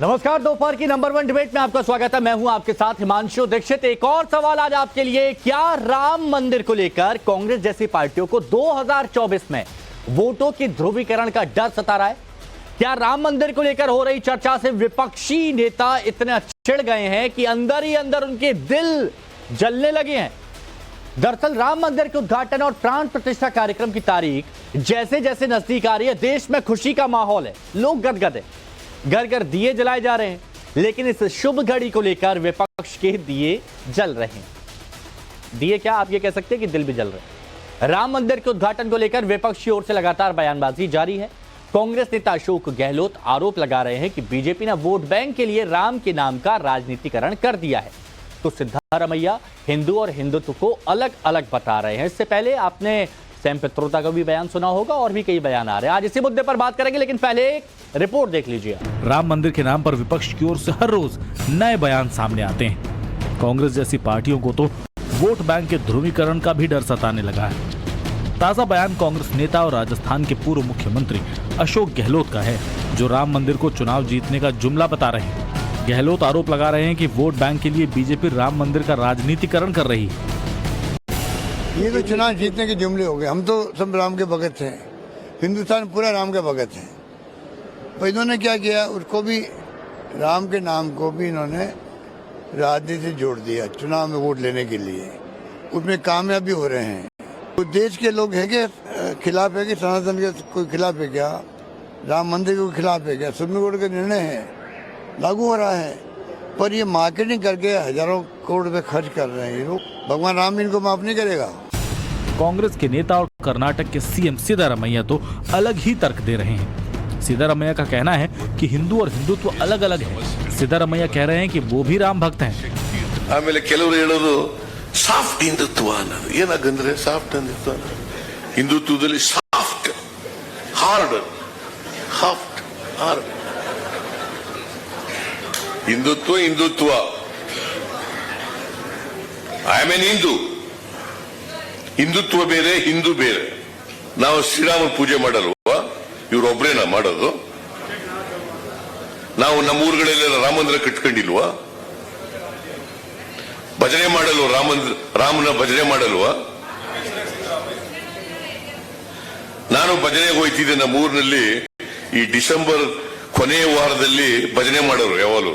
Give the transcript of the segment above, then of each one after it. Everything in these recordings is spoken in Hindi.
नमस्कार, दोपहर की नंबर 1 डिबेट में आपका स्वागत है। मैं हूं आपके साथ हिमांशु दीक्षित। एक और सवाल आज आपके लिए, क्या राम मंदिर को लेकर कांग्रेस जैसी पार्टियों को 2024 में वोटों की ध्रुवीकरण का डर सता रहा है? क्या राम मंदिर को लेकर हो रही चर्चा से विपक्षी नेता इतने चिढ़ गए हैं कि अंदर ही अंदर उनके दिल जलने लगे हैं? दरअसल राम मंदिर के उद्घाटन और प्राण प्रतिष्ठा कार्यक्रम की तारीख जैसे जैसे नजदीक आ रही है, देश में खुशी का माहौल है, लोग गदगद है, घर घर दिए जलाए जा रहे हैं। लेकिन इस शुभ घड़ी को लेकर विपक्ष के दिए जल रहे हैं। दिए क्या, आप ये कह सकते हैं कि दिल भी जल रहे हैं। राम मंदिर के उद्घाटन को लेकर विपक्ष की ओर से लगातार बयानबाजी जारी है। कांग्रेस नेता अशोक गहलोत आरोप लगा रहे हैं कि बीजेपी ने वोट बैंक के लिए राम के नाम का राजनीतिकरण कर दिया है, तो सिद्धारमैया हिंदू और हिंदुत्व को अलग अलग बता रहे हैं। इससे पहले आपने सैम पित्रोदा का भी बयान सुना होगा और भी कई बयान आ रहे हैं। आज इसी मुद्दे पर बात करेंगे, लेकिन पहले एक रिपोर्ट देख लीजिए। राम मंदिर के नाम पर विपक्ष की ओर से हर रोज नए बयान सामने आते हैं। कांग्रेस जैसी पार्टियों को तो वोट बैंक के ध्रुवीकरण का भी डर सताने लगा है। ताजा बयान कांग्रेस नेता और राजस्थान के पूर्व मुख्यमंत्री अशोक गहलोत का है, जो राम मंदिर को चुनाव जीतने का जुमला बता रहे हैं। गहलोत आरोप लगा रहे हैं कि वोट बैंक के लिए बीजेपी राम मंदिर का राजनीतिकरण कर रही है। ये तो चुनाव जीतने के जुमले हो गए। हम तो सब राम के भगत हैं, हिंदुस्तान पूरा राम के भगत है। तो इन्होंने क्या किया, उसको भी राम के नाम को भी इन्होंने राजनीति से जोड़ दिया चुनाव में वोट लेने के लिए। उसमें कामयाब भी हो रहे हैं। तो देश के लोग है के खिलाफ है कि सनातन के कोई खिलाफ है क्या, राम मंदिर के खिलाफ है क्या? सुप्रीम कोर्ट का निर्णय है, लागू हो रहा है। पर ये मार्केटिंग करके हजारों करोड़ रुपए खर्च कर रहे हैं ये लोग। भगवान राम इनको माफ नहीं करेगा। कांग्रेस के नेता और कर्नाटक के सीएम सिद्धारमैया तो अलग ही तर्क दे रहे हैं। सिद्धारमैया का कहना है कि हिंदू और हिंदुत्व अलग अलग है। सिद्धारमैया कह रहे हैं कि वो भी राम भक्त हैं। ಆಮೇಲೆ ಕೆಲವರು ಹೇಳೋದು ಸಾಫ್ಟ್ ಹಿಂದುತ್ವ ಅನ್ನೋದು ಏನಾಗಂದ್ರೆ ಸಾಫ್ಟ್ ಹಿಂದುತ್ವ ಹಿಂದುತ್ವದಲ್ಲಿ soft hard Hindutva I am an Hindutva ಬೇರೆ, ಹಿಂದೂ ಬೇರೆ. ನಾವು ಶ್ರೀರಾಮ ಪೂಜೆ ಮಾಡಲ್ವಾ? ಇವ್ರೊಬ್ರೇನಾ ಮಾಡೋದು? ನಾವು ನಮ್ಮ ಊರುಗಳಲ್ಲೆಲ್ಲ ರಾಮ ಮಂದಿರ ಕಟ್ಕೊಂಡಿಲ್ವಾ? ಭಜನೆ ಮಾಡಲ್ವ? ರಾಮನ ಭಜನೆ ಮಾಡಲ್ವಾ? ನಾನು ಭಜನೆಗೆ ಹೋಯ್ತಿದ್ದೆ ನಮ್ಮ ಊರಿನಲ್ಲಿ. ಈ ಡಿಸೆಂಬರ್ ಕೊನೆಯ ವಾರದಲ್ಲಿ ಭಜನೆ ಮಾಡೋರು ಯಾವಾಗಲೂ.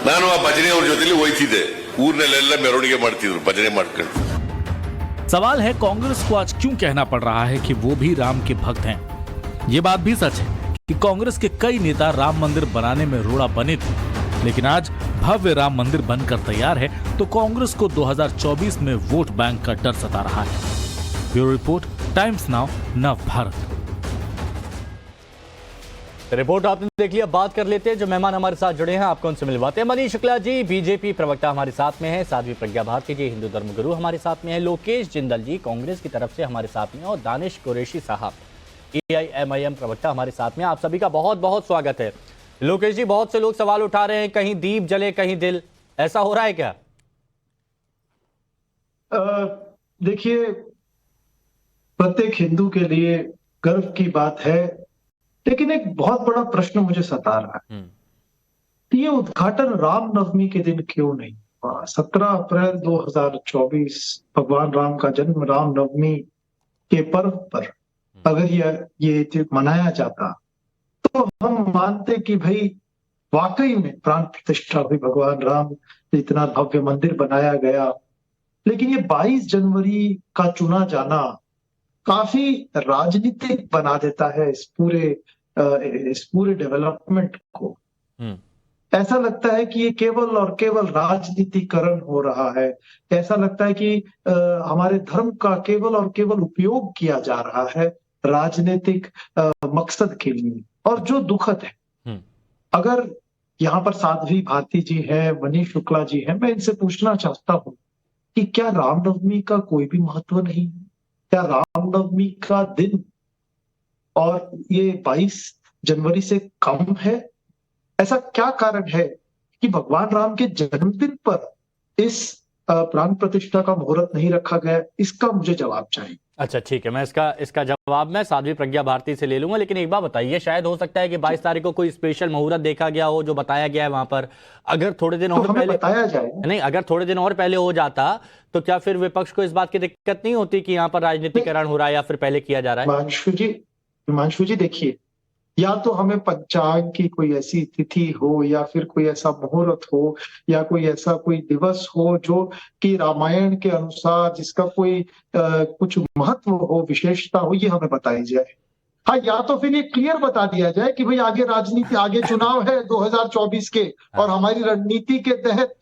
ನಾನು ಆ ಭಜನೆಯವ್ರ ಜೊತೆಲಿ ಹೋಯ್ತಿದ್ದೆ. ಊರಿನಲ್ಲೆಲ್ಲ ಮೆರವಣಿಗೆ ಮಾಡ್ತಿದ್ರು ಭಜನೆ ಮಾಡ್ಕೊಂಡು। सवाल है, कांग्रेस को आज क्यों कहना पड़ रहा है कि वो भी राम के भक्त हैं? ये बात भी सच है कि कांग्रेस के कई नेता राम मंदिर बनाने में रोड़ा बने थे, लेकिन आज भव्य राम मंदिर बनकर तैयार है तो कांग्रेस को 2024 में वोट बैंक का डर सता रहा है। ब्यूरो रिपोर्ट, टाइम्स नाउ, नव भारत। रिपोर्ट आपने देख लिया। बात कर लेते हैं जो मेहमान हमारे साथ जुड़े हैं, आपको उनसे मिलवाते हैं। मनीष शुक्ला जी बीजेपी प्रवक्ता हमारे साथ में है, साध्वी प्रज्ञा भारती जी हिंदू धर्मगुरु हमारे साथ में है, लोकेश जिंदल जी कांग्रेस की तरफ से हमारे साथ में, और दानिश कुरैशी साहब AIMIM प्रवक्ता हमारे साथ में। आप सभी का बहुत बहुत स्वागत है। लोकेश जी, बहुत से लोग सवाल उठा रहे हैं, कहीं दीप जले कहीं दिल, ऐसा हो रहा है क्या? देखिए, प्रत्येक हिंदू के लिए गर्व की बात है, लेकिन एक बहुत बड़ा प्रश्न मुझे सता रहा है। ये उद्घाटन रामनवमी के दिन क्यों नहीं हुआ? 17 अप्रैल 2024 भगवान राम का जन्म रामनवमी के पर्व पर अगर ये मनाया जाता तो हम मानते कि भाई वाकई में प्राण प्रतिष्ठा हुई, भगवान राम, इतना भव्य मंदिर बनाया गया। लेकिन ये 22 जनवरी का चुना जाना काफी राजनीतिक बना देता है इस पूरे डेवलपमेंट को। ऐसा लगता है कि ये केवल और केवल राजनीतिकरण हो रहा है। ऐसा लगता है कि हमारे धर्म का केवल और केवल उपयोग किया जा रहा है राजनीतिक मकसद के लिए, और जो दुखद है। अगर यहाँ पर साध्वी भारती जी है, मनीष शुक्ला जी है, मैं इनसे पूछना चाहता हूँ कि क्या रामनवमी का कोई भी महत्व नहीं है? क्या रामनवमी का दिन और ये 22 जनवरी से कम है? ऐसा क्या कारण है कि भगवान राम के जन्मदिन पर इस प्राण प्रतिष्ठा का मुहूर्त नहीं रखा गया? इसका मुझे जवाब चाहिए। अच्छा ठीक है, मैं इसका जवाब मैं साध्वी प्रज्ञा भारती से ले लूंगा, लेकिन एक बात बताइए, शायद हो सकता है कि 22 तारीख को कोई स्पेशल मुहूर्त देखा गया हो जो बताया गया है वहां पर, अगर थोड़े दिन और पहले बताया जाए, नहीं, अगर थोड़े दिन और पहले हो जाता तो क्या फिर विपक्ष को इस बात की दिक्कत नहीं होती कि यहाँ पर राजनीतिकरण हो रहा है या फिर पहले किया जा रहा है? हिमांशु जी देखिए, या तो हमें पंचांग की कोई ऐसी तिथि हो या फिर कोई ऐसा मुहूर्त हो या कोई ऐसा कोई दिवस हो जो कि रामायण के अनुसार जिसका कोई कुछ महत्व हो, विशेषता हो, ये हमें बताई जाए। हाँ, या तो फिर ये क्लियर बता दिया जाए कि भाई आगे राजनीति, आगे चुनाव है 2024 के और हमारी रणनीति के तहत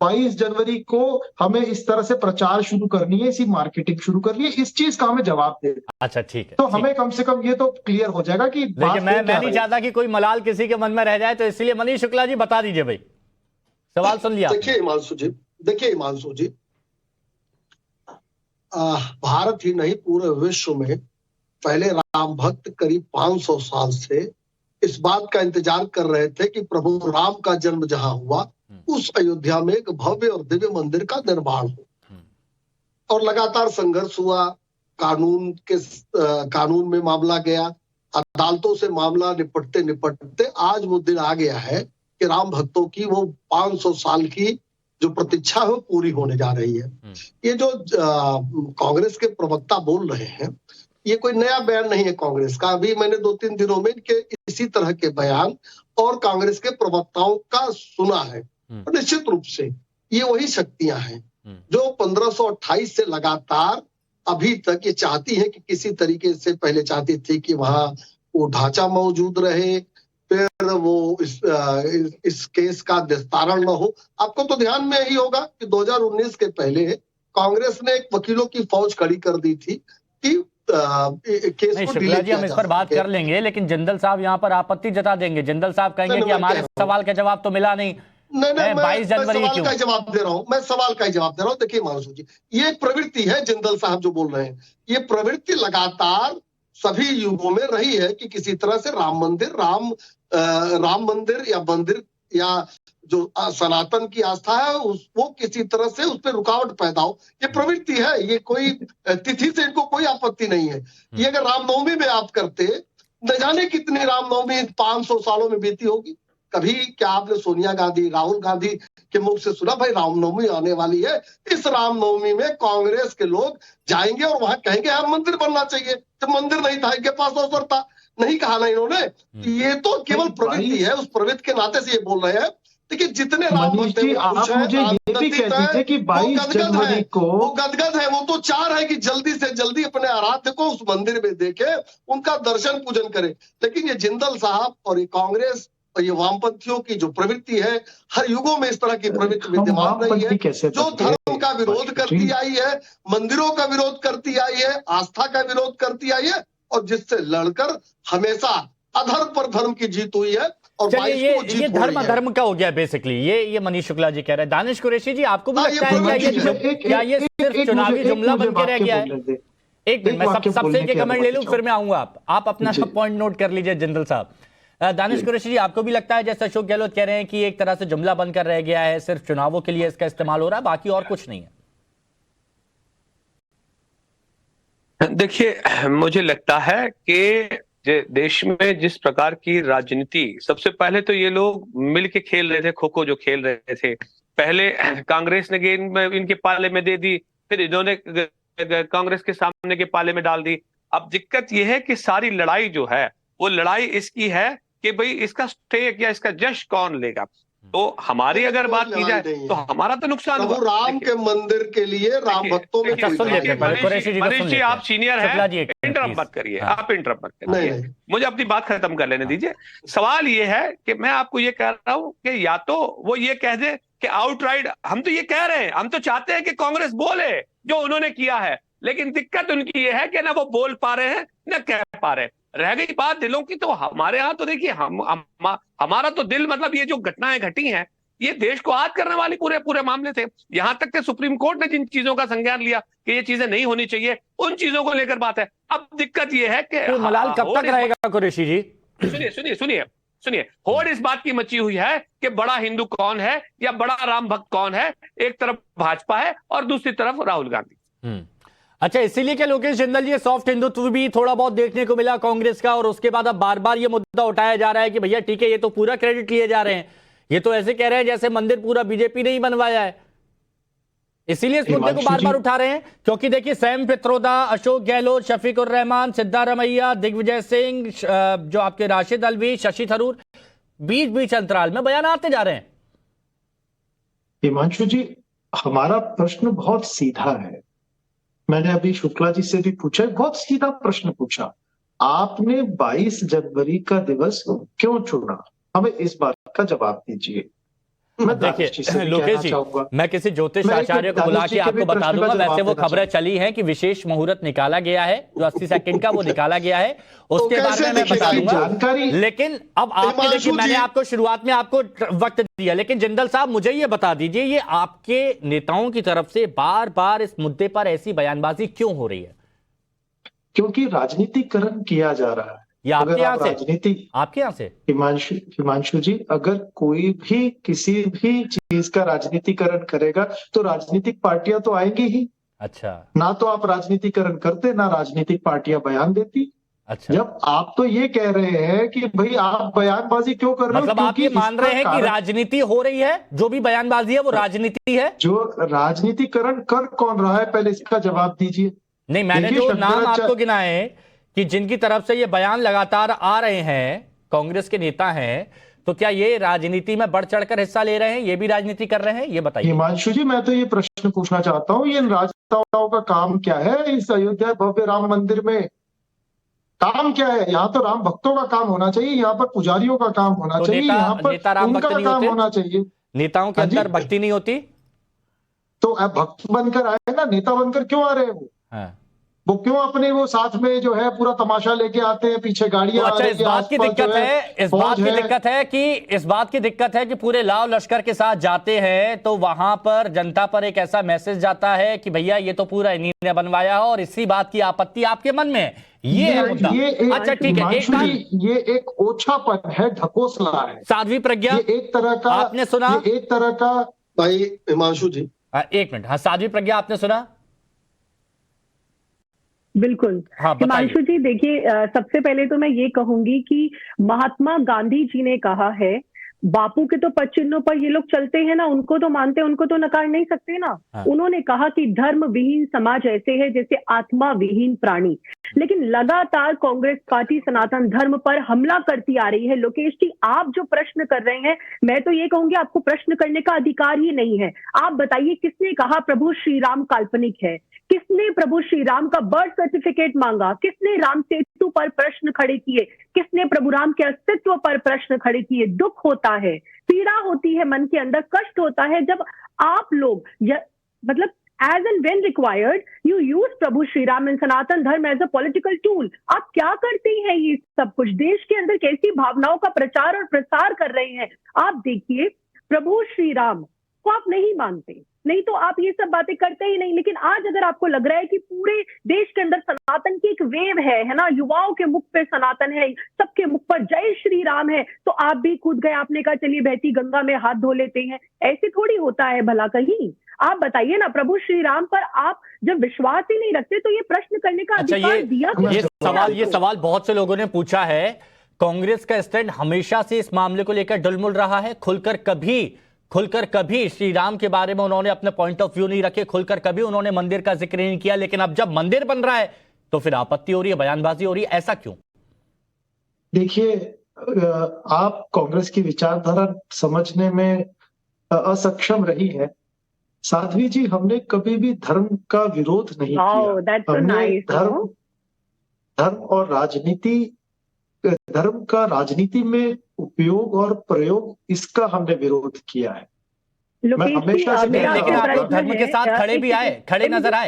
22 जनवरी को हमें इस तरह से प्रचार शुरू करनी है, इसी मार्केटिंग शुरू करनी है, इस चीज का हमें जवाब दे। अच्छा ठीक है, तो हमें कम से कम ये तो क्लियर हो जाएगा कि देखिए मैं नहीं चाहता कि कोई मलाल किसी के मन में रह जाए, तो इसलिए मनीष शुक्ला जी बता दीजिए भाई, सवाल सुन लिया। देखिए हिमांशु जी, भारत ही नहीं पूरे विश्व में पहले राम भक्त करीब 500 साल से इस बात का इंतजार कर रहे थे कि प्रभु राम का जन्म जहां हुआ उस अयोध्या में एक भव्य और दिव्य मंदिर का निर्माण हो, और लगातार संघर्ष हुआ, कानून में मामला गया, अदालतों से मामला निपटते निपटते आज वो दिन आ गया है कि राम भक्तों की वो 500 साल की जो प्रतीक्षा है वो पूरी होने जा रही है। ये जो कांग्रेस के प्रवक्ता बोल रहे हैं, ये कोई नया बयान नहीं है कांग्रेस का। अभी मैंने 2-3 दिनों में इनके इसी तरह के बयान और कांग्रेस के प्रवक्ताओं का सुना है। और निश्चित रूप से ये वही शक्तियां हैं जो 1528 से लगातार अभी तक ये चाहती है कि किसी तरीके से, पहले चाहती थी कि वहां वो ढांचा मौजूद रहे, फिर वो इस केस का निस्तारण न हो। आपको तो ध्यान में ही होगा कि 2019 के पहले कांग्रेस ने एक वकीलों की फौज खड़ी कर दी थी कि केस को शुक्ला जी हम इस पर बात कर लेंगे, लेकिन जिंदल साहब यहाँ पर आपत्ति जता देंगे। जिंदल साहब कहेंगे कि हमारे सवाल का जवाब तो मिला नहीं। नहीं, 22 जनवरी मैं सवाल का जवाब दे रहा हूँ, मैं सवाल का जवाब दे रहा हूँ। देखिए मानसू जी, ये एक प्रवृत्ति है, जिंदल साहब जो बोल रहे हैं, ये प्रवृत्ति लगातार सभी युगों में रही है कि किसी तरह से राम मंदिर या जो सनातन की आस्था है वो किसी तरह से उस पर रुकावट पैदा हो। ये प्रवृत्ति है, ये कोई तिथि से इनको कोई आपत्ति नहीं है। ये अगर रामनवमी में आप करते, न जाने कितनी रामनवमी 500 सालों में बीती होगी। कभी क्या आपने सोनिया गांधी, राहुल गांधी के मुख से सुना भाई रामनवमी आने वाली है, इस रामनवमी में कांग्रेस के लोग जाएंगे और वहां कहेंगे यार मंदिर बनना चाहिए, जब मंदिर नहीं था, इनके पास अवसर था, नहीं कहा ना इन्होंने। ये तो केवल प्रवृत्ति है, उस प्रवृत्ति के नाते से ये बोल रहे हैं। देखिए जितने राम भक्त हैं, आप मुझे ये भी कह दीजिए कि 22 जनवरी को वो गदगद है, वो तो चाह रहे हैं कि जल्दी से जल्दी अपने आराध्य को उस मंदिर में देखे, उनका दर्शन पूजन करे। लेकिन ये जिंदल साहब और ये कांग्रेस और ये वामपंथियों की जो प्रवृत्ति है, हर युगों में इस तरह की प्रवृत्ति विद्यमान रही है, जो धर्म का विरोध करती आई है, मंदिरों का विरोध करती आई है, आस्था का विरोध करती आई है, और जिससे लड़कर हमेशा अधर्म पर धर्म की जीत हुई है। और ये धर्म का हो गया बेसिकली, ये मनीष शुक्ला जी कह रहे हैं। दानिश कुरैशी जी, आपको भी लगता है क्या ये सिर्फ चुनावी जुमला बन के रह गया है? एक मिनट, मैं सबसे एक कमेंट ले लूं, फिर मैं आऊंगा। आप अपना सब पॉइंट नोट कर लीजिए जिंदल साहब। दानिश कुरैशी जी, आपको भी लगता है जैसे अशोक गहलोत कह रहे हैं कि एक तरह से जुमला बनकर रह गया है, सिर्फ चुनावों के लिए इसका इस्तेमाल हो रहा है, बाकी और कुछ नहीं है? देखिए, मुझे लगता है कि देश में जिस प्रकार की राजनीति, सबसे पहले तो ये लोग मिलके खेल रहे थे, खो खो जो खेल रहे थे। पहले कांग्रेस ने गेंद इनके पाले में दे दी, फिर इन्होंने कांग्रेस के सामने के पाले में डाल दी। अब दिक्कत यह है कि सारी लड़ाई जो है वो लड़ाई इसकी है कि भाई इसका स्टेक या इसका जश्न कौन लेगा। तो हमारी अगर बात की जाए तो हमारा तो नुकसान हुआ। राम के मंदिर के लिए राम भक्तों में मनीष जी, आप सीनियर हैं, इंटरप्ट मत करिए, आप इंटरप्ट मत करिए, मुझे अपनी बात खत्म कर लेने दीजिए। सवाल ये है कि मैं आपको ये कह रहा हूं कि या तो वो ये कह दे कि आउटराइट, हम तो ये कह रहे हैं, हम तो चाहते हैं कि कांग्रेस बोले जो उन्होंने किया है, लेकिन दिक्कत उनकी ये है कि ना वो बोल पा रहे हैं ना कह पा रहे हैं। रह गई बात दिलों की, तो हमारे यहाँ तो देखिए हमारा तो दिल, मतलब ये जो घटनाएं घटी हैं ये देश को आहत करने वाली पूरे मामले थे। यहां तक कि सुप्रीम कोर्ट ने जिन चीजों का संज्ञान लिया कि ये चीजें नहीं होनी चाहिए, उन चीजों को लेकर बात है। अब दिक्कत ये है कि तो मलाल कब तक रहेगा कुरैशी जी? सुनिए, होड़ इस बात की मची हुई है कि बड़ा हिंदू कौन है या बड़ा राम भक्त कौन है। एक तरफ भाजपा है और दूसरी तरफ राहुल गांधी। अच्छा, इसीलिए क्या लोकेश जिंदल, ये सॉफ्ट हिंदुत्व भी थोड़ा बहुत देखने को मिला कांग्रेस का, और उसके बाद अब बार बार ये मुद्दा उठाया जा रहा है कि भैया ठीक है, ये तो पूरा क्रेडिट लिए जा रहे हैं, ये तो ऐसे कह रहे हैं जैसे मंदिर पूरा बीजेपी ने ही बनवाया है। इसीलिए इस मुद्दे को बार बार उठा रहे हैं, क्योंकि देखिए सैम पित्रोदा, अशोक गहलोत, शफीकुर रहमान, सिद्धारमैया, दिग्विजय सिंह, जो आपके राशिद अल्वी, शशि थरूर, बीच बीच अंतराल में बयान आते जा रहे हैं। हिमांशु जी, हमारा प्रश्न बहुत सीधा है। मैंने अभी शुक्ला जी से भी पूछा, बहुत सीधा प्रश्न पूछा, आपने 22 जनवरी का दिवस क्यों चुना? हमें इस बात का जवाब दीजिए। देखिए लोकेश जी, मैं किसी ज्योतिष आचार्य को बुला के आपको बता दूंगा। वैसे वो खबरें चली हैं कि विशेष मुहूर्त निकाला गया है, जो 80 सेकंड का वो निकाला गया है, उसके बारे में मैं बता दूंगा। लेकिन अब आपने देखिए, मैंने आपको शुरुआत में आपको वक्त दिया, लेकिन जिंदल साहब मुझे ये बता दीजिए, ये आपके नेताओं की तरफ से बार बार इस मुद्दे पर ऐसी बयानबाजी क्यों हो रही है? क्योंकि राजनीतिकरण किया जा रहा है। आपके यहाँ से? राजनीति आपके यहाँ से? हिमांशु जी, अगर कोई भी किसी भी चीज का राजनीतिकरण करेगा तो राजनीतिक पार्टियां तो आएंगी ही। अच्छा, ना तो आप राजनीतिकरण करते, ना राजनीतिक पार्टियां बयान देती। अच्छा, जब आप तो ये कह रहे हैं कि भाई आप बयानबाजी क्यों कर रहे हो, मतलब आप ये मान रहे हैं कि राजनीति हो रही है, जो भी बयानबाजी है वो राजनीति है? जो राजनीतिकरण कर कौन रहा है, पहले इसका जवाब दीजिए। नहीं, मैंने जो नाम आपको गिनाए कि जिनकी तरफ से ये बयान लगातार आ रहे हैं, कांग्रेस के नेता हैं, तो क्या ये राजनीति में बढ़ चढ़कर हिस्सा ले रहे हैं, ये भी राजनीति कर रहे हैं? ये बताइए। हिमांशु जी, मैं तो ये प्रश्न पूछना चाहता हूँ, ये राजनेताओं का काम क्या है इस अयोध्या भव्य राम मंदिर में? काम क्या है? यहाँ तो राम भक्तों का काम होना चाहिए, यहाँ पर पुजारियों का काम होना चाहिए, यहाँ पर उनका काम होना चाहिए। नेताओं के अंदर भक्ति नहीं होती तो भक्त बनकर आए ना, नेता बनकर क्यों आ रहे हैं वो क्यों अपने वो साथ में जो है पूरा तमाशा लेके आते हैं, पीछे गाड़ियां? अच्छा, इस बात की दिक्कत है कि पूरे लाव लश्कर के साथ जाते हैं तो वहां पर जनता पर एक ऐसा मैसेज जाता है कि भैया ये तो पूरा इन्हीं ने बनवाया है, और इसी बात की आपत्ति आपके मन में है, ये है मुद्दा। अच्छा ठीक है, ये एक ओछापन है, ढकोसला है, साध्वी प्रज्ञा, ये एक तरह का, आपने सुना? एक तरह का। भाई हिमांशु जी, एक मिनट, हाँ, साध्वी प्रज्ञा आपने सुना? बिल्कुल। हाँ, हिमांशु जी, देखिए, सबसे पहले तो मैं ये कहूंगी कि महात्मा गांधी जी ने कहा है, बापू के तो पद चिन्हों पर ये लोग चलते हैं ना, उनको तो मानते, उनको तो नकार नहीं सकते ना। हाँ। उन्होंने कहा कि धर्म विहीन समाज ऐसे है जैसे आत्मा विहीन प्राणी। लेकिन लगातार कांग्रेस पार्टी सनातन धर्म पर हमला करती आ रही है। लोकेश जी, आप जो प्रश्न कर रहे हैं, मैं तो ये कहूंगी आपको प्रश्न करने का अधिकार ही नहीं है। आप बताइए, किसने कहा प्रभु श्री राम काल्पनिक है? किसने प्रभु श्री राम का बर्थ सर्टिफिकेट मांगा? किसने राम सेतु पर प्रश्न खड़े किए? किसने प्रभु राम के अस्तित्व पर प्रश्न खड़े किए? दुख होता है, पीड़ा होती है, मन के अंदर कष्ट होता है जब आप लोग मतलब as and when required you use Prabhu Shri Ram and Sanatan Dharma as a political tool. आप क्या करते हैं ये सब कुछ? देश के अंदर कैसी भावनाओं का प्रचार और प्रसार कर रहे हैं? आप देखिए, प्रभु श्री राम को आप नहीं मानते, नहीं तो आप ये सब बातें करते ही नहीं। लेकिन आज अगर आपको लग रहा है कि पूरे देश के अंदर सनातन की एक वेव है ना, युवाओं के मुख पे सनातन है, सबके मुख पर जय श्री राम है, तो आप भी कूद गए, आपने कहा चलिए बहती गंगा में हाथ धो लेते हैं। ऐसे थोड़ी होता है भला कहीं। आप बताइए ना, प्रभु श्री राम पर आप जब विश्वास ही नहीं रखते तो ये प्रश्न करने का अधिकार दिया क्यों? ये सवाल बहुत से लोगों ने पूछा है। कांग्रेस का स्टैंड हमेशा से इस मामले को लेकर डुलमुल रहा है। खुलकर कभी श्री राम के बारे में उन्होंने अपने पॉइंट ऑफ व्यू नहीं रखे, खुलकर कभी उन्होंने मंदिर का जिक्र नहीं किया। लेकिन अब जब मंदिर बन रहा है तो फिर आपत्ति हो रही है, बयानबाजी हो रही है, ऐसा क्यों? देखिए, आप कांग्रेस की विचारधारा समझने में असक्षम रही है। साध्वी जी, हमने कभी भी धर्म का विरोध नहीं किया। हमने धर्म और राजनीति, धर्म का राजनीति में उपयोग और प्रयोग, इसका हमने विरोध किया है। मैं हमेशा से, लेकिन आप धर्म के साथ खड़े भी आए, खड़े नजर आए।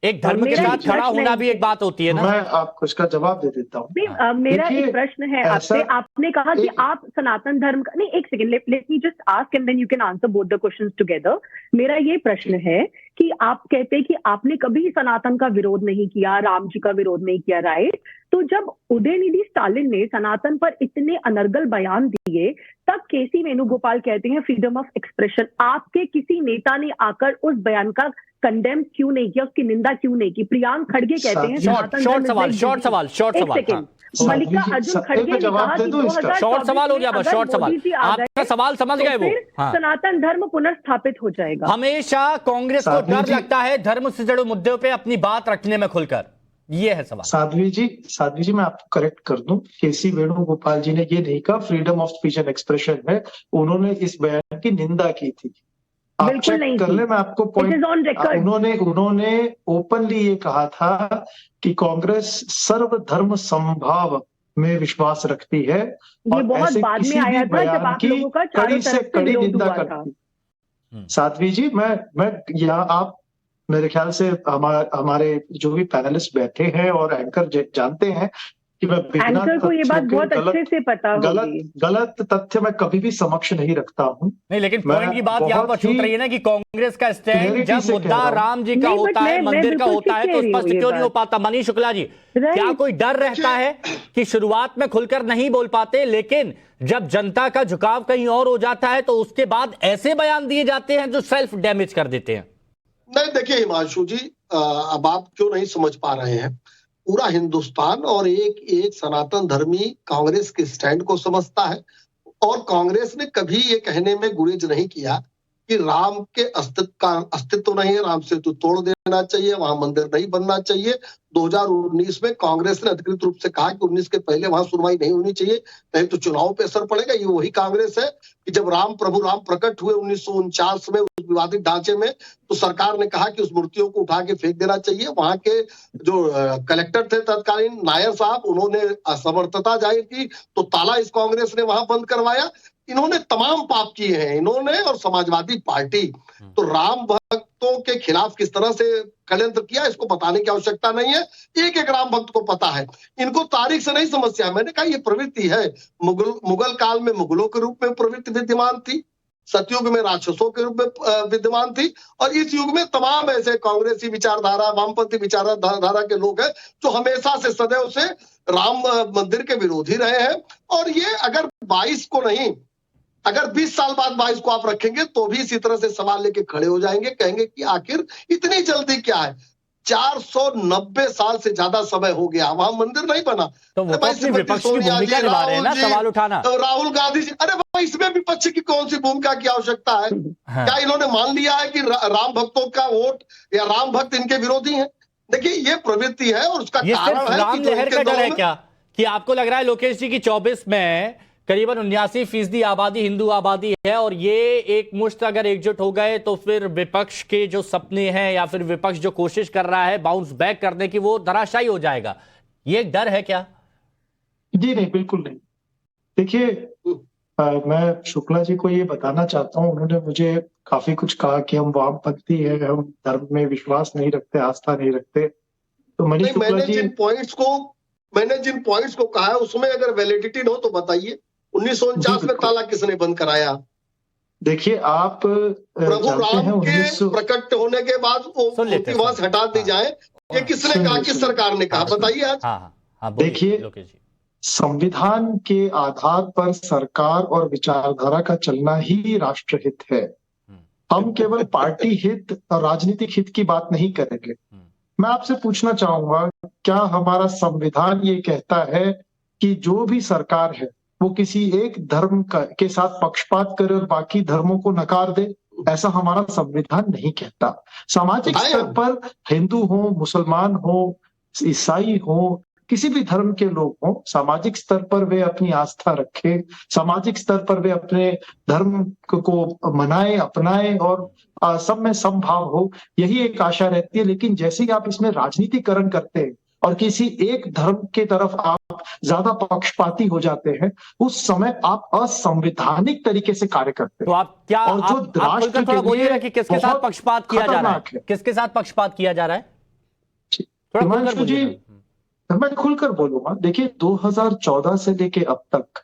एक धर्म के साथ खड़ा होना भी एक बात होती है ना। मैं आपको इसका जवाब दे देता हूँ। मेरा एक प्रश्न है आपसे। आपने कहा कि आप सनातन धर्म का, नहीं, एक second, let me just ask and then you can answer both the questions together. मेरा ये प्रश्न है कि आप कहते हैं कि आपने कभी सनातन का विरोध नहीं किया, राम जी का विरोध नहीं किया, राइट? तो जब उदयनिधि स्टालिन ने सनातन पर इतने अनर्गल बयान दिए, तब केसी वेणुगोपाल कहते हैं फ्रीडम ऑफ एक्सप्रेशन। आपके किसी नेता ने आकर उस बयान का कंडेम क्यों नहीं किया, उसकी निंदा क्यों नहीं की? प्रियांक खड़गे कहते हैं शॉर्ट सवाल मल्लिका अर्जुन खड़गे ने कहा कि 2024 शॉर्ट सवाल हो गया, बस शॉर्ट सवाल, आपका सवाल समझ गए वो। सनातन धर्म पुनर्स्थापित हो जाएगा। हमेशा कांग्रेस को डर लगता है धर्म से जुड़े मुद्दों पे अपनी बात रखने में खुलकर, ये है सवाल। साध्वी जी मैं आपको करेक्ट कर दूं, केसी वेणुगोपाल जी ने ये नहीं कहा freedom of speech and expression है, उन्होंने इस बयान की निंदा की थी। आप चेक कर ले, मैं आपको पॉइंट, उन्होंने ओपनली ये कहा था कि कांग्रेस सर्वधर्म समभाव में विश्वास रखती है और ऐसे किसी भी बयान की कड़ी से कड़ी निंदा करती। साध्वी जी मैं यहाँ आप मेरे ख्याल से हमारे जो भी पैनलिस्ट बैठे हैं और एंकर जानते हैं कि मैं एंकर को ये बात बहुत अच्छे से पता होगी, गलत तथ्य मैं कभी भी समक्ष नहीं रखता हूं। नहीं, लेकिन पॉइंट की बात यहाँ पर छूट रही है ना कि कांग्रेस का स्टैंड जब मुद्दा राम जी का होता है, मंदिर का होता है, तो स्पष्ट क्यों नहीं हो पाता? मनीष शुक्ला जी, क्या कोई डर रहता है कि शुरुआत में खुलकर नहीं बोल पाते, लेकिन जब जनता का झुकाव कहीं और हो जाता है तो उसके बाद ऐसे बयान दिए जाते हैं जो सेल्फ डैमेज कर देते हैं? नहीं, देखिए हिमांशु जी, अब आप क्यों नहीं समझ पा रहे हैं? पूरा हिंदुस्तान और एक सनातन धर्मी कांग्रेस के स्टैंड को समझता है और कांग्रेस ने कभी ये कहने में गुरेज नहीं किया कि राम के अस्तित्व नहीं है, राम सेतु तोड़ देना चाहिए, वहां मंदिर नहीं बनना चाहिए। 2019 में कांग्रेस ने अधिकृत रूप से कहा कि 19 के पहले वहां सुनवाई नहीं होनी चाहिए, नहीं तो चुनाव पे असर पड़ेगा। ये वही कांग्रेस है कि जब प्रभु राम प्रकट हुए 1949 में उस विवादित ढांचे में, तो सरकार ने कहा कि उस मूर्तियों को उठा के फेंक देना चाहिए। वहां के जो कलेक्टर थे तत्कालीन नायर साहब, उन्होंने असमर्थता जाहिर की, तो ताला इस कांग्रेस ने वहां बंद करवाया। इन्होंने तमाम पाप किए हैं, इन्होंने और समाजवादी पार्टी। तो राम भक्तों के खिलाफ किस तरह से षड्यंत्र किया, इसको बताने की आवश्यकता नहीं है, एक राम भक्त को पता है। इनको तारीख से नहीं समस्या। मैंने कहा ये प्रवृत्ति है, मुगल काल में मुगलों के रूप में प्रवृत्ति विद्यमान थी, सतयुग में राक्षसों के रूप में विद्यमान थी, और इस युग में तमाम ऐसे कांग्रेसी विचारधारा, वामपंथी विचारधारा के लोग हैं जो हमेशा से सदैव से राम मंदिर के विरोधी रहे हैं। और ये अगर 22 को नहीं, अगर 20 साल बाद 22 को आप रखेंगे तो भी इसी तरह से सवाल लेके खड़े हो जाएंगे, कहेंगे कि आखिर इतनी जल्दी क्या है? 490 साल से ज्यादा समय हो गया, वहां मंदिर नहीं बना। तो विपक्ष की भूमिका निभा रहे हैं ना, सवाल उठाना। राहुल गांधी जी, अरे भाई इसमें विपक्ष की कौन सी भूमिका की आवश्यकता है? हाँ। क्या इन्होंने मान लिया है कि राम भक्तों का वोट या राम भक्त इनके विरोधी हैं? देखिए ये प्रवृत्ति है और उसका कारण है राम लहर का डर है क्या, कि आपको लग रहा है लोकेश जी की 24 में करीबन 79% आबादी हिंदू आबादी है, और ये एक मुश्त अगर एकजुट हो गए तो फिर विपक्ष के जो सपने हैं या फिर विपक्ष जो कोशिश कर रहा है बाउंस बैक करने की, वो धराशायी हो जाएगा? ये एक डर है क्या? जी नहीं, बिल्कुल नहीं। देखिए मैं शुक्ला जी को ये बताना चाहता हूँ, उन्होंने मुझे काफी कुछ कहा कि हम वामपंथी है, हम धर्म में विश्वास नहीं रखते, आस्था नहीं रखते। तो मनीष शुक्ला जी, मैंने जिन पॉइंट्स को कहा है उसमें अगर वैलिडिटी हो तो बताइए। 1949 में ताला किसने बंद कराया? देखिए आप प्रभु राम के प्रकट होने के बाद वो मूर्ति वहां से हटा दी जाए, ये किसने कहा, किस सरकार ने कहा? बताइए आज। देखिए संविधान के आधार पर सरकार और विचारधारा का चलना ही राष्ट्रहित है। हम केवल पार्टी हित और राजनीतिक हित की बात नहीं करेंगे। मैं आपसे पूछना चाहूंगा, क्या हमारा संविधान ये कहता है कि जो भी सरकार है वो किसी एक धर्म के साथ पक्षपात करे और बाकी धर्मों को नकार दे? ऐसा हमारा संविधान नहीं कहता। सामाजिक स्तर पर हिंदू हो, मुसलमान हो, ईसाई हो, किसी भी धर्म के लोग हों, सामाजिक स्तर पर वे अपनी आस्था रखें, सामाजिक स्तर पर वे अपने धर्म को मनाए, अपनाए और सब में समभाव हो, यही एक आशा रहती है। लेकिन जैसे ही आप इसमें राजनीतिकरण करते हैं और किसी एक धर्म के तरफ आप ज्यादा पक्षपाती हो जाते हैं, उस समय आप असंवैधानिक तरीके से कार्य करते हैं। तो आप क्या और जो राष्ट्र थोड़ा बोलिएगा कि किसके साथ पक्षपात किया जा रहा है? किसके साथ पक्षपात किया जा रहा है? हिमांशु जी, मैं खुलकर बोलूंगा। देखिए 2014 से लेके अब तक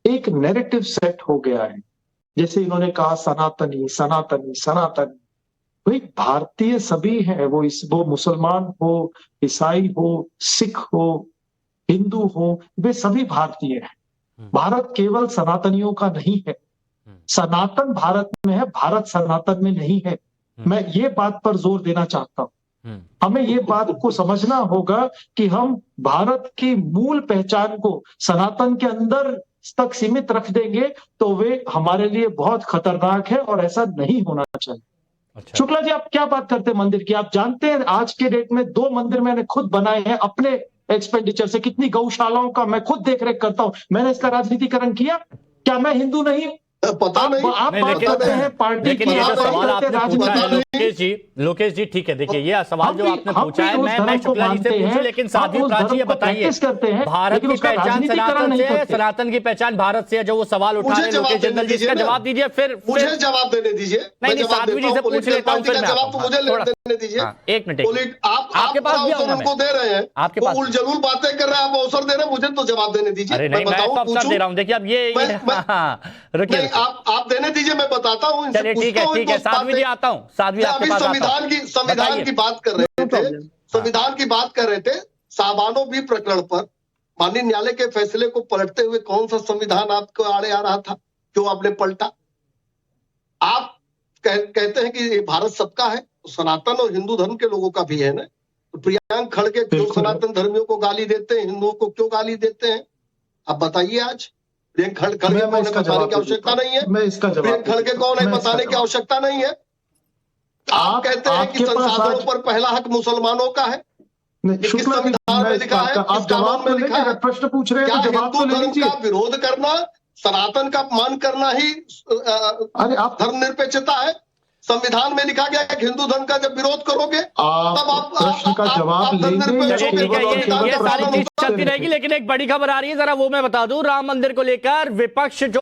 एक नैरेटिव सेट हो गया है, जैसे इन्होंने कहा सनातनी सनातनी सनातनी। भाई भारतीय सभी हैं, वो मुसलमान हो, ईसाई हो, सिख हो, हिंदू हो, वे सभी भारतीय हैं। भारत केवल सनातनियों का नहीं है। सनातन भारत में है, भारत सनातन में नहीं है। मैं ये बात पर जोर देना चाहता हूं, हमें ये बात को समझना होगा कि हम भारत की मूल पहचान को सनातन के अंदर तक सीमित रख देंगे तो वे हमारे लिए बहुत खतरनाक है और ऐसा नहीं होना चाहिए। अच्छा। शुक्ला जी, आप क्या बात करते हैं मंदिर की? आप जानते हैं आज के डेट में 2 मंदिर मैंने खुद बनाए हैं अपने एक्सपेंडिचर से। कितनी गौशालाओं का मैं खुद देखरेख करता हूं। मैंने इसका राजनीतिकरण किया? क्या मैं हिंदू नहीं? पता नहीं। आप बात करते हैं पार्टी लेकिन की, ये जो आप सवाल बात करते आपने हैं पूछा है राजनीति। लोकेश जी ठीक है, देखिए ये सवाल जो आपने पूछा है मैं शुक्ला जी से पूछूं, लेकिन साध्वी प्राची ये बताइए भारत की पहचान सनातन से है, सनातन की पहचान भारत से है, जो वो सवाल उठा रहे हैं लोकेश जिंदल जी, इसका जवाब दीजिए। फिर मुझे जवाब देने दीजिए। नहीं, साध्वी जी से पूछ लेता हूँ, फिर जवाब तो मुझे देने दीजिए। एक मिनट, आपके पास अवसर उनको दे रहे हैं, आपके पास उलझुल बातें कर रहे हैं, आप अवसर दे रहे हैं, मुझे तो जवाब देने दीजिए। अरे नहीं, मैं अवसर दे रहा हूँ। देखिए अब ये रुकिए, आप देने दीजिए, मैं बताता हूँ। चलिए ठीक है साध्वी जी आता हूँ। साध्वी आपके पास संविधान की बात कर रहे थे, संविधान की बात कर रहे थे। साबानो भी प्रकरण पर माननीय न्यायालय के फैसले को पलटते हुए कौन सा संविधान आपको आड़े आ रहा था? क्यों आपने पलटा? आप कहते हैं कि ये भारत सबका है, तो सनातन और हिंदू धर्म के लोगों का भी है ना। तो प्रियांक खड़गे क्यों सनातन धर्मियों को गाली देते हैं, हिंदुओं को क्यों गाली देते हैं? आप बताइए। आज प्रियंक खड़गे कौन है बताने की आवश्यकता नहीं है। प्रियंक खड़गे कौन है बताने की आवश्यकता नहीं है। आप कहते हैं कि संसाधनों पर पहला हक मुसलमानों का है, संविधान में लिखा है, आप जवाब में लिखा है, प्रश्न पूछ रहे हैं तो जवाब तो ले लीजिए। का विरोध करना, सनातन का अपमान करना ही धर्मनिरपेक्षता है। संविधान में लिखा गया कि हिंदू धर्म का जब विरोध करोगे तब आप प्रश्न का जवाब लेंगे। ये सारी चीज चलती रहेगी, लेकिन एक बड़ी खबर आ रही है, जरा वो मैं बता दूं। राम मंदिर को लेकर विपक्ष जो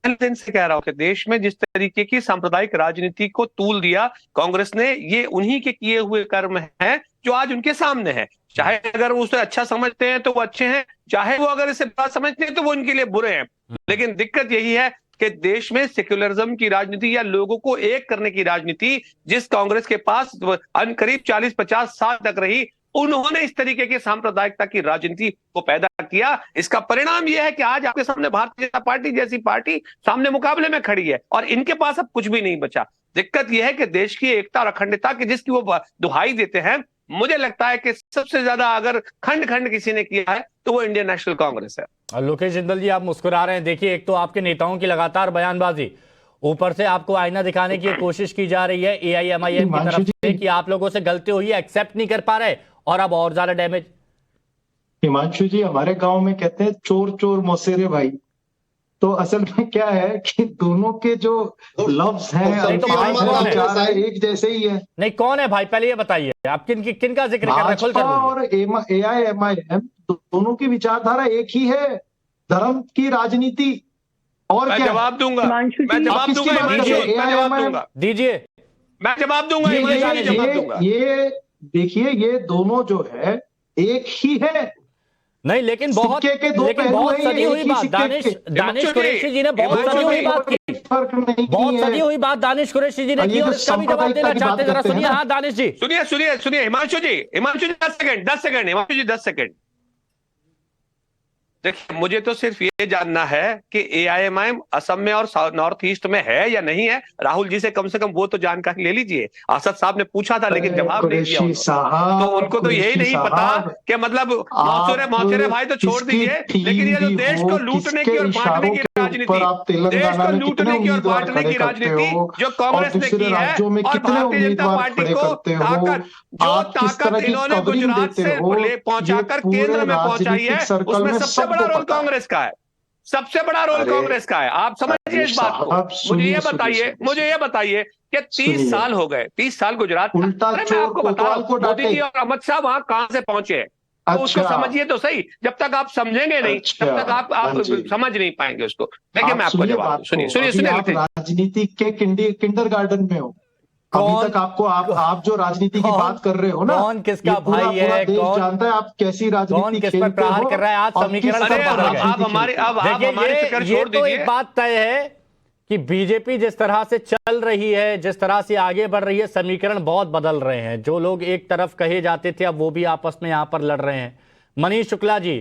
दिन से कह रहा हूं कि देश में जिस तरीके की सांप्रदायिक राजनीति को तूल दिया कांग्रेस ने, ये उन्हीं के किए हुए कर्म हैं जो आज उनके सामने है। चाहे अगर वो उसे अच्छा समझते हैं तो वो अच्छे हैं, चाहे वो अगर इसे बुरा समझते हैं तो वो उनके लिए बुरे हैं। लेकिन दिक्कत यही है कि देश में सेक्युलरिज्म की राजनीति या लोगों को एक करने की राजनीति जिस कांग्रेस के पास करीब 40-50 साल तक रही, उन्होंने इस तरीके की सांप्रदायिकता की राजनीति को पैदा किया। इसका परिणाम यह है कि आज आपके सामने भारतीय जनता पार्टी जैसी पार्टी सामने मुकाबले में खड़ी है और इनके पास अब कुछ भी नहीं बचा। दिक्कत यह है कि देश की एकता और अखंडता की जिसकी वो दुहाई देते हैं, मुझे लगता है कि सबसे ज्यादा अगर खंड खंड किसी ने किया है तो वो इंडियन नेशनल कांग्रेस है। लोकेश जिंदल जी, आप मुस्कुरा रहे हैं। देखिए, एक तो आपके नेताओं की लगातार बयानबाजी, ऊपर से आपको आईना दिखाने की कोशिश की जा रही है AIMIM की तरफ से कि आप लोगों से गलती हुई है, एक्सेप्ट नहीं कर पा रहे और अब और ज्यादा डैमेज। हिमांशु जी, हमारे गांव में कहते हैं चोर चोर मौसेरे भाई। तो असल में क्या है कि दोनों के जो लफ्ज हैं एक जैसे ही है। नहीं, कौन है भाई, पहले ये बताइए आप किनका जिक्र कर रहे हैं? और AIMIM दोनों की विचारधारा एक ही है, धर्म की राजनीति। और मैं जवाब दूंगा, मैं जवाब दूंगा, दीजिए, मैं जवाब दूंगा। ये देखिए, ये दोनों जो है एक ही है। नहीं, लेकिन बहुत सदी हुई बात दानिश कुरैशी जी ने बहुत सदी हुई बात की, बहुत सदी हुई बात दानिश कुरैशी जी ने की और इसका भी जवाब देना चाहते हैं। जरा सुनिए। हाँ दानिश जी, सुनिए हिमांशु जी 10 सेकंड हिमांशु जी 10 सेकंड। देखिए, मुझे तो सिर्फ ये जानना है कि AIMIM असम में और नॉर्थ ईस्ट में है या नहीं है। राहुल जी से कम वो तो जानकारी ले लीजिए। असद साहब ने पूछा था लेकिन जवाब नहीं दिया, तो उनको तो यही नहीं पता कि मतलब मौसेरे भाई तो छोड़ दीजिए, लेकिन ये जो देश को लूटने की और बांटने की राजनीति, देश को लूटने की और बांटने की राजनीति जो कांग्रेस ने की है और भारतीय जनता पार्टी को ताकत इन्होंने गुजरात से पहुंचाकर केंद्र में पहुंचाई है, उसमें सबसे बड़ा रोल कांग्रेस का है। सबसे बड़ा रोल कांग्रेस का है। आप समझिए इस बात को। मुझे ये बताइए कि 30 साल हो गए, 30 साल गुजरात। मैं आपको बता रहा हूं, मोदी जी और अमित शाह वहां कहां से पहुंचे हैं, तो उसको समझिए तो सही। जब तक आप समझेंगे नहीं तब तक आप समझ नहीं पाएंगे उसको। देखिए, मैं आपको जवाब सुनिए। राजनीति के किंडरगार्टन में हो अभी तक। आपको आप जो राजनीति की बात कर रहे हो ना, कौन किसका भाई है, कौन जानता है आप कैसी राजनीति किस पर प्रहार कर रहा है। आज समीकरण आप हमारे फिक्र छोड़ दीजिए। तो एक बात तय है कि बीजेपी जिस तरह से चल रही है, जिस तरह से आगे बढ़ रही है, समीकरण बहुत बदल रहे हैं। जो लोग एक तरफ कहे जाते थे अब वो भी आपस में यहां पर लड़ रहे हैं। मनीष शुक्ला जी,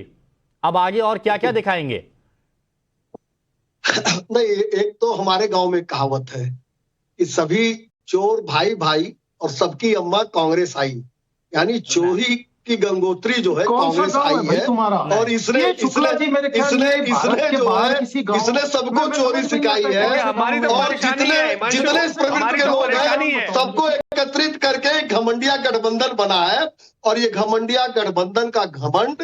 अब आगे और क्या क्या दिखाएंगे? नहीं, एक तो हमारे गांव में कहावत है कि सभी चोर भाई भाई और सबकी अम्मा कांग्रेस आई, यानी चोरी की गंगोत्री जो है कांग्रेस आई है तुम्हारा, और इसने सबको चोरी सिखाई है। और जितने इस प्रवृत्ति के लोग हैं सबको एकत्रित करके घमंडिया गठबंधन बना है। और ये घमंडिया गठबंधन का घमंड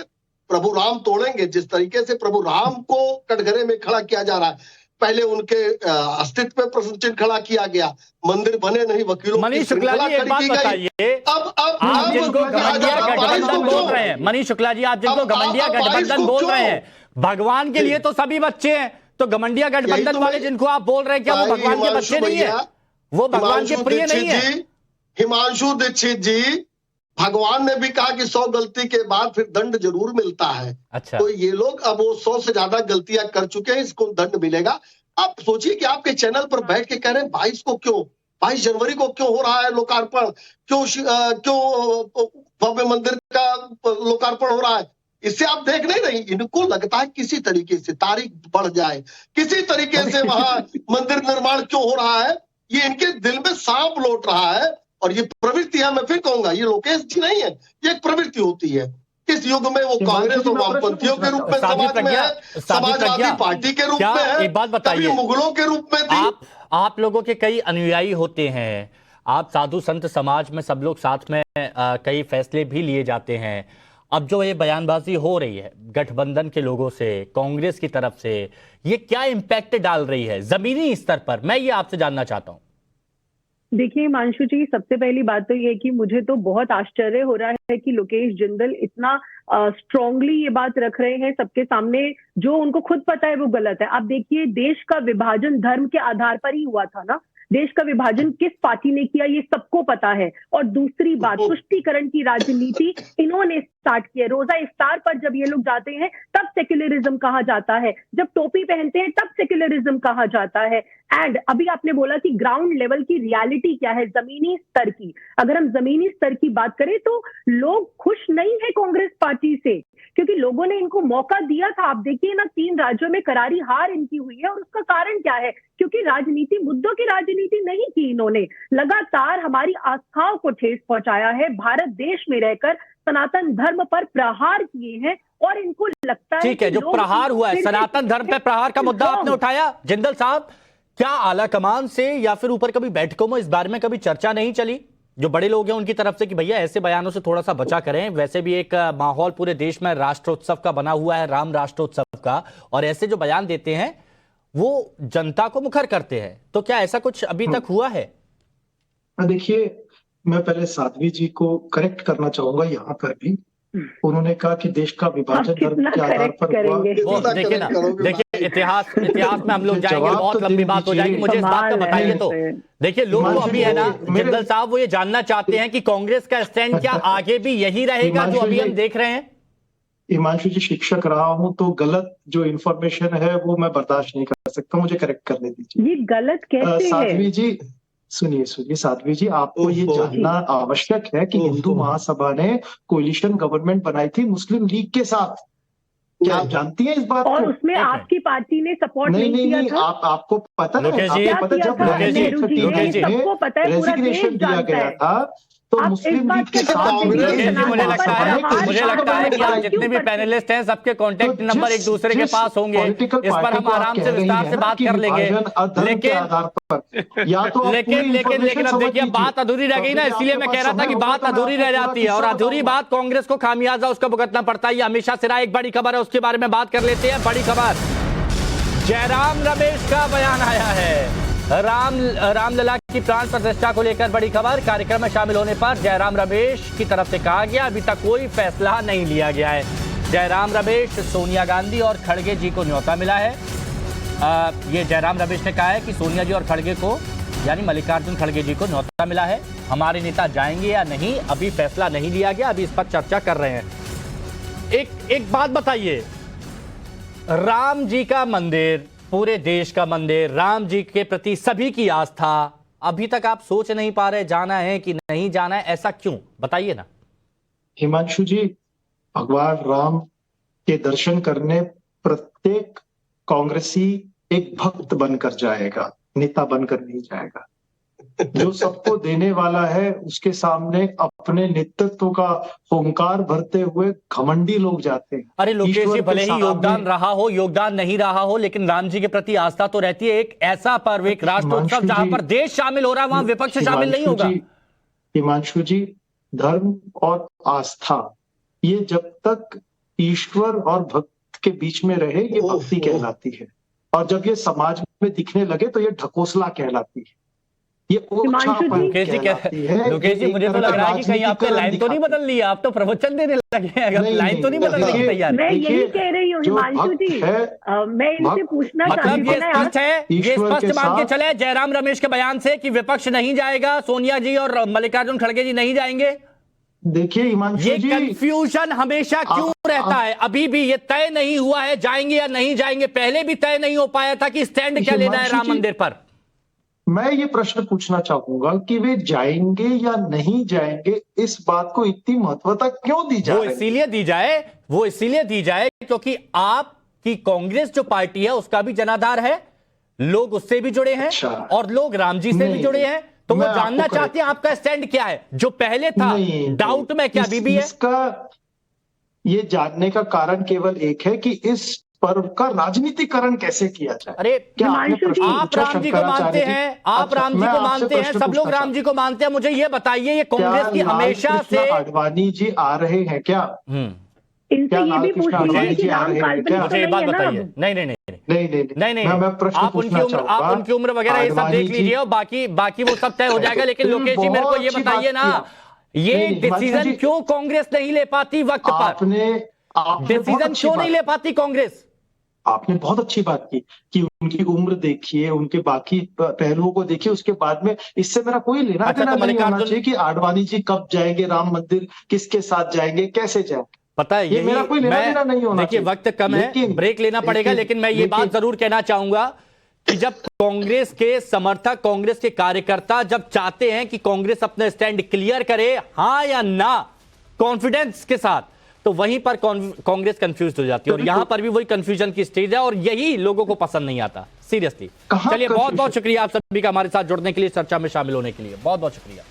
प्रभु राम तोड़ेंगे। जिस तरीके से प्रभु राम को कटघरे में खड़ा किया जा रहा है, पहले उनके अस्तित्व पे प्रश्न चिन्ह खड़ा किया गया, मंदिर बने नहीं, वकीलों मनीष शुक्ला जी एक बात बताइए, आप जिनको घमंडिया गठबंधन बोल रहे हैं, मनीष शुक्ला जी आप जिनको घमंडिया गठबंधन बोल रहे हैं, भगवान के लिए तो सभी बच्चे हैं, तो घमंडिया गठबंधन वाले जिनको आप बोल रहे हैं क्या वो भगवान के बच्चे नहीं है, वो भगवान के प्रिय नहीं है? हिमांशु दीक्षित जी, भगवान ने भी कहा कि 100 गलती के बाद फिर दंड जरूर मिलता है। अच्छा। तो ये लोग अब वो 100 से ज्यादा गलतियां कर चुके हैं, इसको दंड मिलेगा। आप सोचिए कि आपके चैनल पर बैठ के कह रहे हैं 22 जनवरी को क्यों हो रहा है लोकार्पण, क्यों भव्य मंदिर का लोकार्पण हो रहा है। इससे आप देख नहीं रही, इनको लगता है किसी तरीके से तारीख बढ़ जाए, किसी तरीके से वहां मंदिर निर्माण क्यों हो रहा है, ये इनके दिल में सांप लौट रहा है। और ये प्रवृत्ति है, मैं फिर कहूंगा, ये लोकेश जी नहीं है, ये एक प्रवृत्ति होती है। इस युग में वो कांग्रेस और वामपंथियों के रूप में समाज में है, समाजवादी पार्टी के रूप में है, एक बात बताइए, मुगलों के रूप में थी। आप लोगों के कई अनुयायी होते हैं, आप साधु संत समाज में सब लोग साथ में कई फैसले भी लिए जाते हैं। अब जो ये बयानबाजी हो रही है गठबंधन के लोगों से, कांग्रेस की तरफ से, ये क्या इम्पैक्ट डाल रही है जमीनी स्तर पर, मैं ये आपसे जानना चाहता हूं। देखिए हिमांशु जी, सबसे पहली बात तो ये कि मुझे तो बहुत आश्चर्य हो रहा है कि लोकेश जिंदल इतना स्ट्रांगली ये बात रख रहे हैं सबके सामने, जो उनको खुद पता है वो गलत है। आप देखिए, देश का विभाजन धर्म के आधार पर ही हुआ था ना, देश का विभाजन किस पार्टी ने किया ये सबको पता है। और दूसरी बात, तुष्टीकरण की राजनीति इन्होंने स्टार्ट की है। रोजा इफ्तार पर जब ये लोग जाते हैं तब सेक्युलरिज्म कहा जाता है, जब टोपी पहनते हैं तब सेक्युलरिज्म कहा जाता है। एंड अभी आपने बोला कि ग्राउंड लेवल की रियलिटी क्या है, जमीनी स्तर की, अगर हम जमीनी स्तर की बात करें तो लोग खुश नहीं है कांग्रेस पार्टी से, क्योंकि लोगों ने इनको मौका दिया था। आप देखिए ना, 3 राज्यों में करारी हार इनकी हुई है, और उसका कारण क्या है? क्योंकि राजनीति, मुद्दों की राजनीति नहीं की इन्होंने, लगातार हमारी आस्थाओं को ठेस पहुंचाया है, भारत देश में रहकर सनातन धर्म पर प्रहार किए हैं। और इनको लगता है, ठीक है, जो प्रहार हुआ है, सनातन धर्म पे प्रहार का मुद्दा आपने उठाया, जिंदल साहब, क्या आला कमान से या फिर ऊपर कभी बैठकों में इस बारे में कभी चर्चा नहीं चली, जो बड़े लोग हैं उनकी तरफ से, कि भैया ऐसे बयानों से थोड़ा सा बचा करें? वैसे भी एक माहौल पूरे देश में राष्ट्रोत्सव का बना हुआ है, राम राष्ट्रोत्सव का, और ऐसे जो बयान देते हैं वो जनता को मुखर करते हैं, तो क्या ऐसा कुछ अभी तक हुआ है? देखिए, मैं पहले साध्वी जी को करेक्ट करना चाहूंगा यहाँ पर भी। उन्होंने कहा कि देश का विभाजन धर्म के आधार पर हुआ। देखिए ना, देखिए इतिहास में हम लोग जाएंगे, बहुत लंबी बात हो जाएगी, मुझे इस बात का बताइए। तो देखिए, लोग अभी है ना जिंदल साहब, वो ये जानना चाहते हैं कि कांग्रेस का स्टैंड क्या आगे भी यही रहेगा जो अभी हम देख रहे हैं? हिमांशु जी, शिक्षक रहा हूं तो गलत जो इंफॉर्मेशन है वो मैं बर्दाश्त नहीं कर सकता, मुझे करेक्ट करने दीजिए। ये गलत कैसे है? साध्वी जी सुनिए साध्वी जी, आपको ये जानना आवश्यक है कि हिंदू महासभा ने कोलिशन गवर्नमेंट बनाई थी मुस्लिम लीग के साथ, क्या आप जानती हैं इस बात और को? उसमें आपकी पार्टी ने सपोर्ट नहीं किया था? आपको पता है, आपको पता जब सबको पता है, पूरा देश दिया गया था, तो मुस्लिम लीग के साथ मुझे लगता है कि आप जितने भी पैनलिस्ट हैं सबके कॉन्टेक्ट नंबर एक दूसरे के पास होंगे, इस पर हम आराम से विस्तार से बात कर लेंगे। लेकिन अब देखिए, बात अधूरी रह गई ना, इसलिए मैं कह रहा था कि बात अधूरी रह जाती है, और अधूरी बात कांग्रेस को खामियाजा उसका भुगतना पड़ता है। ये हमेशा से रहा, एक बड़ी खबर है उसके बारे में बात कर लेते हैं। बड़ी खबर, जयराम रमेश का बयान आया है। रामलला की प्राण प्रतिष्ठा को लेकर बड़ी खबर। कार्यक्रम में शामिल होने पर जयराम रमेश की तरफ से कहा गया, अभी तक कोई फैसला नहीं लिया गया है। जयराम रमेश, सोनिया गांधी और खड़गे जी को न्योता मिला है। ये जयराम रमेश ने कहा है कि सोनिया जी और खड़गे को, यानी मल्लिकार्जुन खड़गे जी को न्योता मिला है। हमारे नेता जाएंगे या नहीं, अभी फैसला नहीं लिया गया, अभी इस पर चर्चा कर रहे हैं। एक बात बताइए, राम जी का मंदिर, पूरे देश का मंदिर, राम जी के प्रति सभी की आस्था, अभी तक आप सोच नहीं पा रहे जाना है कि नहीं जाना है, ऐसा क्यों, बताइए ना। हिमांशु जी, भगवान राम के दर्शन करने प्रत्येक कांग्रेसी एक भक्त बनकर जाएगा, नेता बनकर नहीं जाएगा। जो सबको देने वाला है, उसके सामने अपने नेतृत्व का हुंकार भरते हुए घमंडी लोग जाते हैं। अरे लोकेश जी, ईश्वर के भले ही सामने- योगदान रहा हो, योगदान नहीं रहा हो, लेकिन राम जी के प्रति आस्था तो रहती है। एक ऐसा पर्व, एक राष्ट्रोत्सव हिमांशु जहां जी- पर देश शामिल हो रहा है, वहां विपक्ष शामिल नहीं होगा। हिमांशु जी, धर्म और आस्था, ये जब तक ईश्वर और भक्त के बीच में रहे, ये भक्ति कहलाती है, और जब ये समाज में दिखने लगे तो ये ढकोसला कहलाती है। ये लोकेश जी लोकेश जी, मुझे तो लग रहा है कि कहीं आपने लाइन तो नहीं बदल ली, आप तो प्रवचन देने लगे हैं, अगर लाइन तो नहीं बदलने की तैयारी। मैं यही कह रही हूँ हिमांशु जी, मैं इनसे पूछना चाहती मतलब ये हूँ स्पष्ट है, ये स्पष्ट मान के चले जयराम रमेश के बयान से कि विपक्ष नहीं जाएगा, सोनिया जी और मल्लिकार्जुन खड़गे जी नहीं जाएंगे। देखिए हिमांशु ये जी, कंफ्यूजन हमेशा क्यों रहता है? अभी भी ये तय नहीं हुआ है जाएंगे या नहीं जाएंगे। पहले भी तय नहीं हो पाया था कि स्टैंड क्या लेना है राम मंदिर पर। मैं ये प्रश्न पूछना चाहूंगा कि वे जाएंगे या नहीं जाएंगे, इस बात को इतनी महत्वता क्यों दी जाए? वो इसीलिए दी जाए क्योंकि आपकी कांग्रेस जो पार्टी है उसका भी जनाधार है, लोग उससे भी जुड़े हैं। अच्छा। और लोग राम जी से भी जुड़े हैं, तो वो मैं जानना आपको चाहते हैं आपका स्टैंड क्या है। जो पहले था डाउट में क्या अभी भी है? इसका ये जानने का कारण केवल एक है कि इस पर्व का राजनीतिकरण कैसे किया जाए। अरे क्या आपने प्रश्न आप पूछा राम जी को शंकराचार्य मानते जी? हैं, आप अच्छा, राम जी मैं को आपसे मानते हैं, प्रश्न सब लोग पूछना राम जी को मानते हैं। मुझे ये बताइए, ये क्या कांग्रेस की हमेशा लालकृष्ण से आडवाणी जी आ रहे हैं क्या? इनसे क्या ये भी लालकृष्ण पूछ लीजिए आडवाणी कि जी आ राम रहे हैं काल्पनिक क्या? तो मुझे एक नहीं बात है ना बताइए। अब? नहीं, मैं प्रश्न आप उनकी पूछना उम्र, चाहूंगा। आप उनकी उम्र वगैरह ये सब आडवाणी देख जी- लीजिए, और बाकी वो सब तय हो जाएगा। लेकिन लोकेश जी, मेरे को ये बहुत अच्छी बताइए बात ना, ये नहीं, हिमांशु डिसीजन जी- क्यों कांग्रेस नहीं ले पाती वक्त पर? आपने बहुत डिसीजन अच्छी क्यों नहीं बात- ले पाती कांग्रेस? आपने बहुत अच्छी बात की कि उनकी उम्र देखिए, उनके बाकी पहलुओं को देखिए, उसके बाद में इससे मेरा कोई लेना अच्छा, देना तो नहीं होना मल्लिकार्जुन- चाहिए कि आडवाणी जी कब जाएंगे राम मंदिर, किसके साथ जाएंगे, कैसे जाएंगे। पता है, ये मेरा कोई लेना देना नहीं होना देखिए चाहिए। वक्त कम है, लेकिन- ब्रेक लेना पड़ेगा, लेकिन मैं ये बात जरूर कहना चाहूंगा कि जब कांग्रेस के समर्थक, कांग्रेस के कार्यकर्ता जब चाहते हैं कि कांग्रेस अपना स्टैंड क्लियर करे, हां या ना, कॉन्फिडेंस के साथ, तो वहीं पर कांग्रेस कंफ्यूज हो जाती है। और यहां पर भी वही कंफ्यूजन की स्टेज है, और यही लोगों को पसंद नहीं आता, सीरियसली। चलिए, बहुत बहुत शुक्रिया आप सभी का हमारे साथ जुड़ने के लिए, चर्चा में शामिल होने के लिए बहुत बहुत शुक्रिया।